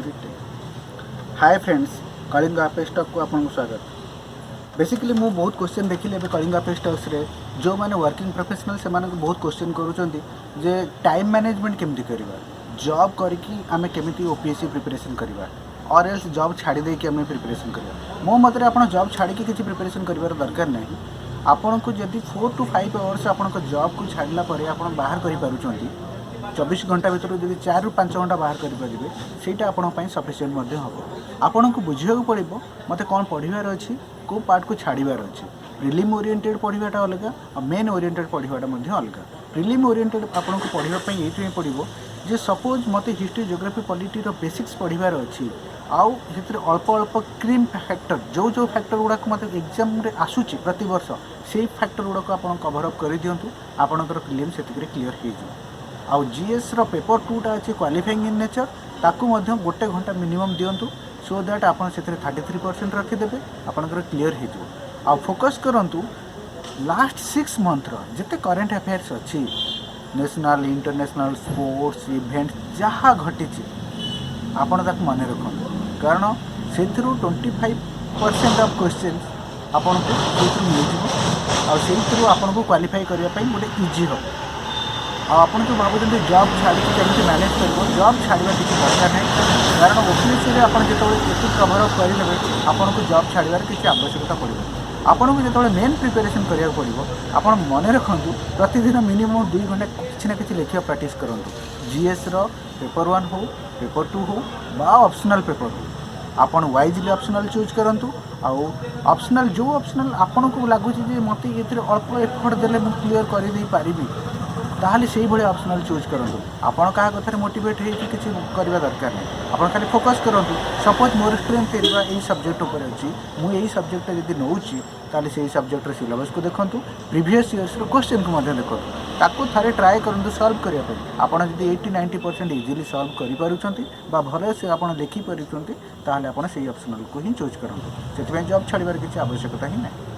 Hi friends, Kalinga पे stock को आपको स्वागत। बेसिकली मु बहुत क्वेश्चन देखिले कलिंग पे स्टॉक्स रे जो माने वर्किंग प्रोफेशनल से माने बहुत क्वेश्चन करूछंती जे टाइम मैनेजमेंट केमती करबा, जॉब करके आमे केमती ओपीएससी प्रिपरेशन करबा और एल्स जॉब छाड़ी दे के आमे प्रिपरेशन करबा। मो मतरे आपण जॉब छाड़ी के किछि प्रिपरेशन करबार दरकार नहीं। आपण को जदि 4 to 5 आवर्स आपण को जॉब को छाड़ला परे आपण बाहर करि पारुछंती 24 घंटा भर जब 4 ରୁ 5 घंटा बाहर करेंगे ସେଇଟା ଆପଣଙ୍କ ପାଇଁ ସଫିସିଏଣ୍ଟ ମଧ୍ୟ ହେବ। ଆପଣଙ୍କୁ ବୁଝିବାକୁ ପଡ଼ିବ ମୋତେ କ'ଣ ପଢ଼ିବାର ଅଛି, କେଉଁ ପାର୍ଟକୁ ଛାଡ଼ିବାର ଅଛି। ପ୍ରିଲିମ୍ ଓରିଏଣ୍ଟେଡ଼ ପଢ଼ିବାଟା ଅଲଗା ଆଉ ମେନ୍ ଓରିଏଣ୍ଟେଡ଼ ପଢ଼ିବାଟା ମଧ୍ୟ ଅଲଗା। ପ୍ରିଲିମ୍ ଓରିଏଣ୍ଟେଡ଼ ଆପଣଙ୍କୁ ପଢ଼ିବା ପାଇଁ ଏଇଥିପାଇଁ ପଡ଼ିବ ଯେ ସପୋଜ୍ ମୋତେ ହିଷ୍ଟ୍ରି ଜିଓଗ୍ରାଫି ପଲିଟିର ବେସିକ୍ସ ପଢ଼ିବାର ଅଛି ଆଉ ସେଥିରେ ଅଳ୍ପ ଅଳ୍ପ କ୍ରିମ୍ ଫ୍ୟାକ୍ଟର ଯେଉଁ ଫ୍ୟାକ୍ଟର ଗୁଡ଼ାକ ମୋତେ ଏକ୍ଜାମ୍ରେ ଆସୁଛି ପ୍ରତିବର୍ଷ ସେଇ ଫ୍ୟାକ୍ଟର ଗୁଡ଼ାକ ଆପଣ କଭର୍ ଅପ୍ କରିଦିଅନ୍ତୁ, ଆପଣଙ୍କର ପ୍ରିଲିମ୍ ସେତିକିରେ କ୍ଲିୟର୍ ହେଇଯିବ। आउ जीएस रो पेपर 2टा अच्छे क्वालिफाइंग इन नेचर ताकू मध्य गोटे घंटा मिनिमम दिंतु सो दैट आप 33% रखिदेवे आपंकर क्लीयर हो। आउ फोकस करूँ लास्ट 6 मंथ जिते करेन्ट अफेयर्स अच्छी नेशनल इंटरनेशनल स्पोर्ट्स इवेंट जहाँ घटी आपड़ मन रखु कारण से 25% ऑफ क्वेश्चन आपन को मिल आपन को क्वालिफाई करने गोटे इजी हम। आप जो भावुं जॉब छाड़ी केमी मैनेज कर जॉब छाड़ा किसी दरकार नहीं कारण ओपीएससी आप जो ये कभर अप करेंगे आपन को जॉब छाड़ार किसी आवश्यकता पड़ो। आपन को जो मेन प्रिपेरेसन करा पड़ो आप मन रखु प्रतिदिन मिनिमम 2 घंटा किसी ना कि लिखा प्रैक्टिस करूँ। जीएस पेपर 1 हो पेपर 2 हो बा ऑप्शनल पेपर हो आपन वाइजली ऑप्शनल चूज करूँ। आउ ऑप्शनल जो ऑप्शनल आपन को लगुच मत ये अल्प एफर्ट देले क्लीयर कर पारि ताहले से भाई ऑप्शनल चूज करूँ। आपड़ क्या कथार मोटिवेट होती किसी करवा दरकार नहीं आप खाली फोकस करूँ। सपोज मोर स्ट्रेंथ एरिया यही सब्जेक्ट उपर अच्छी मुझे सब्जेक्ट जब नौची ताले से सब्जेक्ट सिलेबस को देखूँ प्रीवियस इयर्स क्वेश्चन को देखूँ ताकू थारे ट्राए करूँ सॉल्व करने आपड़ जब 80-90% इजिली सॉल्व कर भले से आप लिखिपारे ताहले आप ऑप्शनल को ही चूज करूँ। से जॉब छाड़बार किसी आवश्यकता ही नहीं।